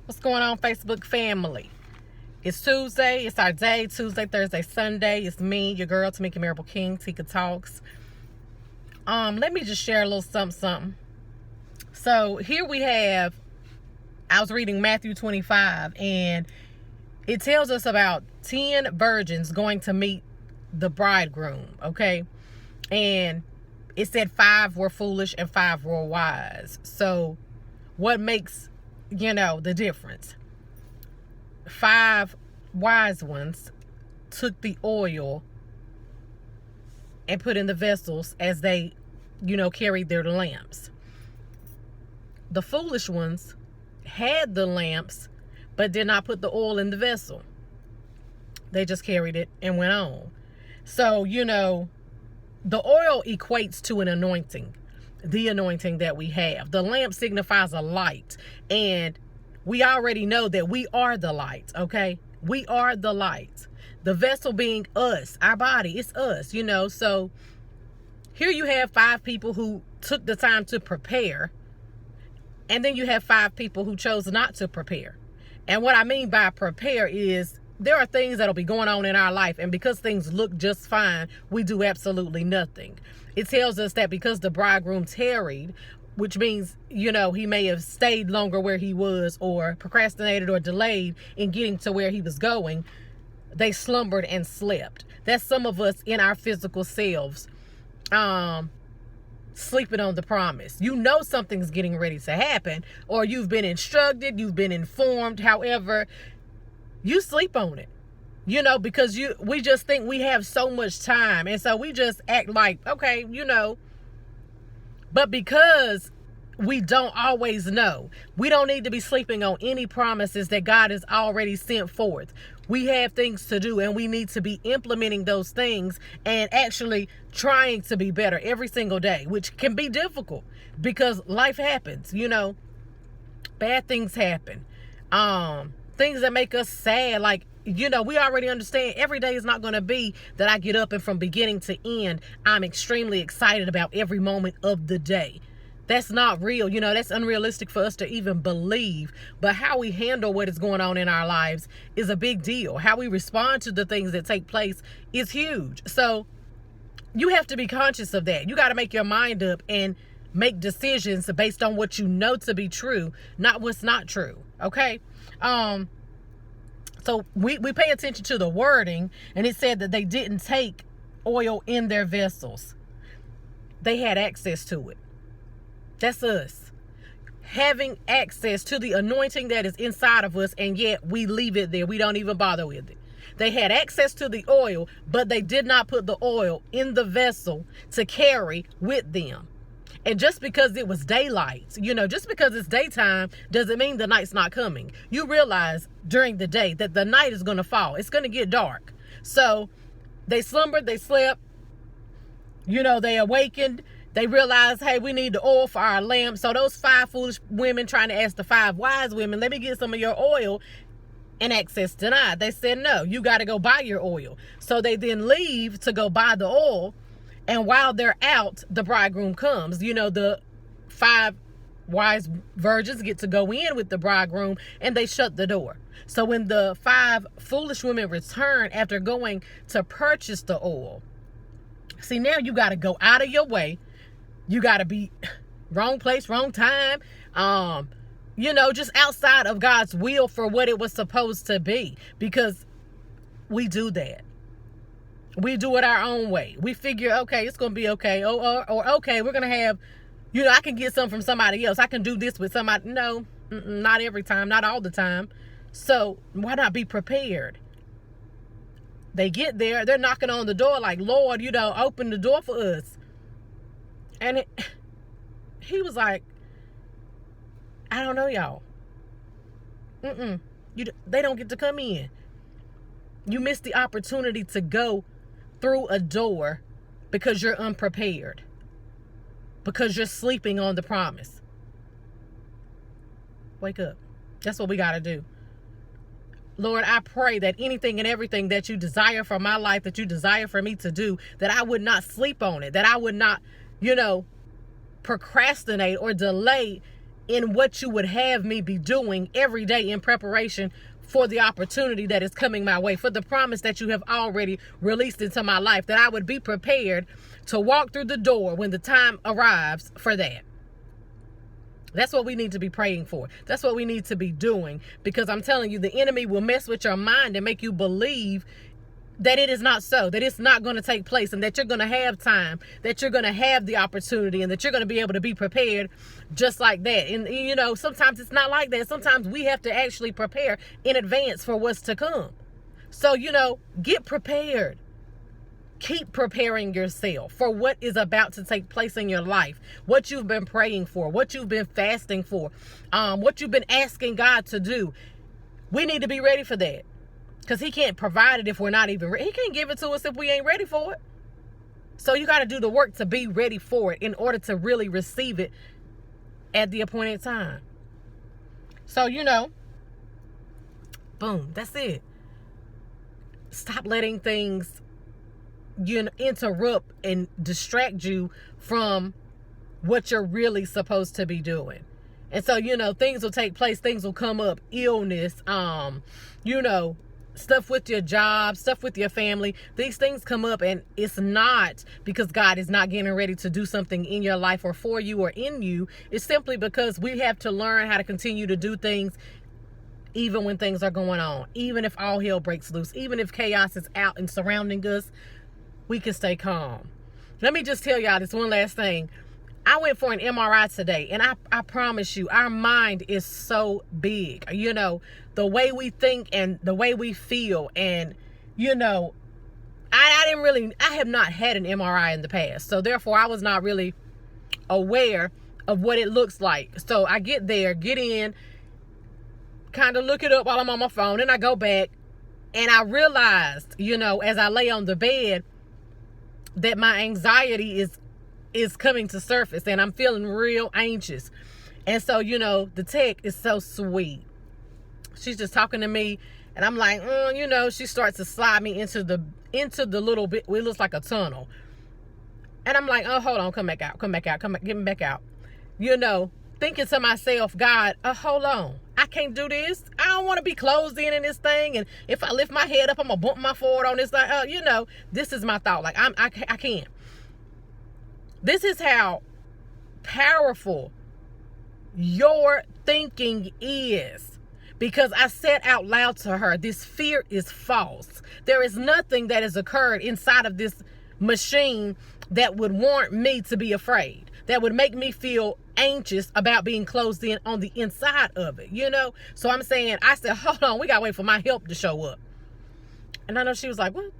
What's going on, Facebook family? It's Tuesday. It's our day. Tuesday, Thursday, Sunday. It's me, your girl, Tamika Marable King, Tika Talks. Let me just share a little something. So here we have, I was reading Matthew 25, and it tells us about 10 virgins going to meet the bridegroom, okay? And it said 5 were foolish and 5 were wise. So what makes, the difference? 5 wise ones took the oil and put in the vessels as they, carried their lamps. The foolish ones had the lamps, but did not put the oil in the vessel. They just carried it and went on. So, the oil equates to an anointing, the anointing that we have. The lamp signifies a light, and we already know that we are the light, okay? We are the light. The vessel being us, our body, it's us, So here you have 5 people who took the time to prepare, and then you have 5 people who chose not to prepare. And what I mean by prepare is there are things that'll be going on in our life, and because things look just fine, we do absolutely nothing. It tells us that because the bridegroom tarried, which means, he may have stayed longer where he was, or procrastinated or delayed in getting to where he was going, they slumbered and slept. That's some of us in our physical selves, sleeping on the promise. Something's getting ready to happen, or you've been instructed, you've been informed. However, you sleep on it, because we just think we have so much time, and so we just act like, okay, but because we don't always know, we don't need to be sleeping on any promises that God has already sent forth. We have things to do, and we need to be implementing those things and actually trying to be better every single day, which can be difficult because life happens, bad things happen. Things that make us sad, like, we already understand every day is not going to be that I get up and from beginning to end, I'm extremely excited about every moment of the day. That's not real. That's unrealistic for us to even believe. But how we handle what is going on in our lives is a big deal. How we respond to the things that take place is huge. So you have to be conscious of that. You got to make your mind up and make decisions based on what you know to be true, not what's not true. Okay? So we pay attention to the wording, and it said that they didn't take oil in their vessels. They had access to it. That's us. Having access to the anointing that is inside of us, and yet we leave it there. We don't even bother with it. They had access to the oil, but they did not put the oil in the vessel to carry with them. And just because it was daylight, just because it's daytime doesn't mean the night's not coming. You realize during the day that the night is going to fall. It's going to get dark. So they slumbered, they slept, they awakened. They realized, hey, we need the oil for our lamp. So those 5 foolish women trying to ask the 5 wise women, let me get some of your oil, and access denied. They said, no, you got to go buy your oil. So they then leave to go buy the oil. And while they're out, the bridegroom comes. The 5 wise virgins get to go in with the bridegroom, and they shut the door. So when the 5 foolish women return after going to purchase the oil, see, now you got to go out of your way. You got to be wrong place, wrong time. Just outside of God's will for what it was supposed to be, because we do that. We do it our own way. We figure, okay, it's going to be okay. Or okay, we're going to have, I can get something from somebody else. I can do this with somebody. No, not every time, not all the time. So why not be prepared? They get there, they're knocking on the door like, Lord, open the door for us. And he was like, I don't know, y'all. They don't get to come in. You missed the opportunity to go through a door because you're unprepared, because you're sleeping on the promise. Wake up. That's what we got to do. Lord, I pray that anything and everything that you desire for my life, that you desire for me to do, that I would not sleep on it, that I would not, procrastinate or delay in what you would have me be doing every day in preparation for the opportunity that is coming my way, for the promise that you have already released into my life, that I would be prepared to walk through the door when the time arrives for that. That's what we need to be praying for. That's what we need to be doing, because I'm telling you, the enemy will mess with your mind and make you believe that it is not so, that it's not going to take place, and that you're going to have time, that you're going to have the opportunity, and that you're going to be able to be prepared just like that. And, you know, sometimes it's not like that. Sometimes we have to actually prepare in advance for what's to come. So, you know, get prepared. Keep preparing yourself for what is about to take place in your life, what you've been praying for, what you've been fasting for, what you've been asking God to do. We need to be ready for that, because he can't provide it if we're not even ready. He can't give it to us if we ain't ready for it. So you got to do the work to be ready for it in order to really receive it at the appointed time. So, you know, boom, that's it. Stop letting things, you know, interrupt and distract you from what you're really supposed to be doing. And so, you know, things will take place, things will come up, illness, you know, stuff with your job, stuff with your family. These things come up, and it's not because God is not getting ready to do something in your life or for you or in you. It's simply because we have to learn how to continue to do things even when things are going on, even if all hell breaks loose, even if chaos is out and surrounding us, we can stay calm. Let me just tell y'all this one last thing. I went for an MRI today, and I promise you, our mind is so big. You know, the way we think and the way we feel. And, you know, I have not had an MRI in the past. So therefore, I was not really aware of what it looks like. So I get there, get in, kind of look it up while I'm on my phone, and I go back, and I realized, you know, as I lay on the bed, that my anxiety is coming to surface, and I'm feeling real anxious. And so, you know, the tech is so sweet. She's just talking to me, and I'm like, you know, she starts to slide me into the little bit. It looks like a tunnel. And I'm like, oh, hold on, come back out, get me back out. You know, thinking to myself, God, hold on. I can't do this. I don't want to be closed in this thing. And if I lift my head up, I'm going to bump my forward on this thing. You know, this is my thought. Like, I can't. This is how powerful your thinking is. Because I said out loud to her, this fear is false. There is nothing that has occurred inside of this machine that would warrant me to be afraid, that would make me feel anxious about being closed in on the inside of it, you know? So I said, hold on, we got to wait for my help to show up. And I know she was like, what?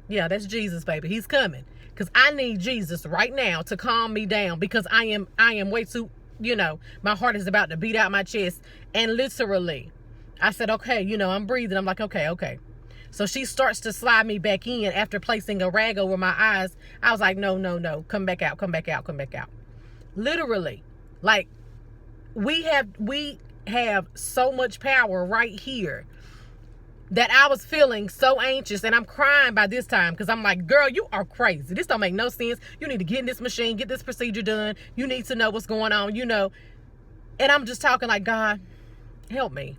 Yeah, that's Jesus, baby. He's coming. Because I need Jesus right now to calm me down, because I am way too, you know, my heart is about to beat out my chest. And literally, I said, okay, you know, I'm breathing. I'm like, okay. So she starts to slide me back in after placing a rag over my eyes. I was like, no, come back out. Literally, like, we have so much power right here that I was feeling so anxious, and I'm crying by this time, because I'm like, girl, you are crazy. This don't make no sense. You need to get in this machine, get this procedure done. You need to know what's going on, you know. And I'm just talking like, God, help me.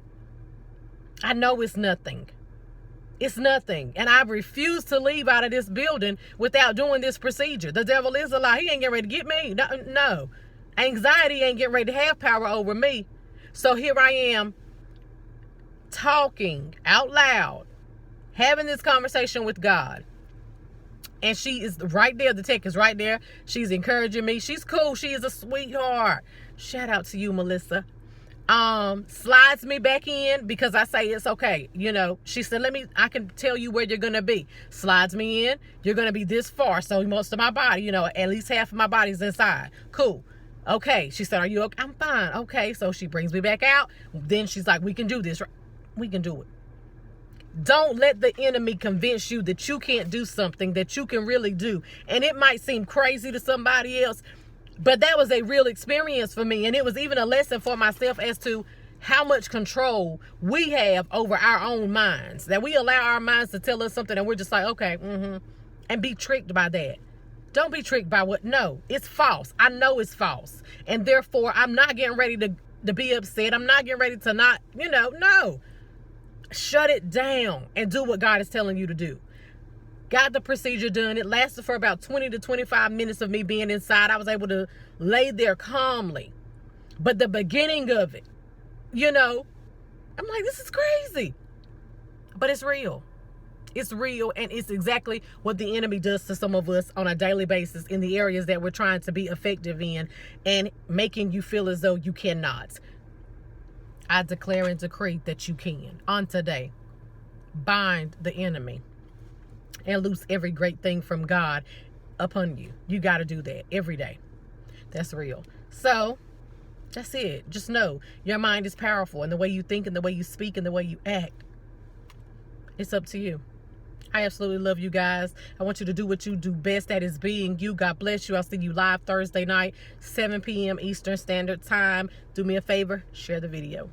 I know it's nothing. It's nothing. And I refuse to leave out of this building without doing this procedure. The devil is a lie. He ain't getting ready to get me. No. Anxiety ain't getting ready to have power over me. So here I am, talking out loud, having this conversation with God. And she is right there. The tech is right there. She's encouraging me. She's cool. She is a sweetheart. Shout out to you, Melissa. Slides me back in, because I say it's okay. You know, she said, I can tell you where you're going to be. Slides me in. You're going to be this far. So most of my body, you know, at least half of my body's inside. Cool. Okay. She said, are you okay? I'm fine. Okay. So she brings me back out. Then she's like, we can do this. We can do it. Don't let the enemy convince you that you can't do something that you can really do. And it might seem crazy to somebody else, but that was a real experience for me. And it was even a lesson for myself as to how much control we have over our own minds. That we allow our minds to tell us something and we're just like, okay, and be tricked by that. Don't be tricked by no, it's false. I know it's false. And therefore, I'm not getting ready to to be upset. I'm not getting ready to not, no. Shut it down and do what God is telling you to do. Got the procedure done. It lasted for about 20 to 25 minutes of me being inside. I was able to lay there calmly. But the beginning of it, I'm like, this is crazy. But it's real. It's real, and it's exactly what the enemy does to some of us on a daily basis in the areas that we're trying to be effective in and making you feel as though you cannot. I declare and decree that you can on today. Bind the enemy and loose every great thing from God upon you. You got to do that every day. That's real. So that's it. Just know your mind is powerful, and the way you think and the way you speak and the way you act, it's up to you. I absolutely love you guys. I want you to do what you do best, that is being you. God bless you. I'll see you live Thursday night, 7 p.m. Eastern Standard Time. Do me a favor, share the video.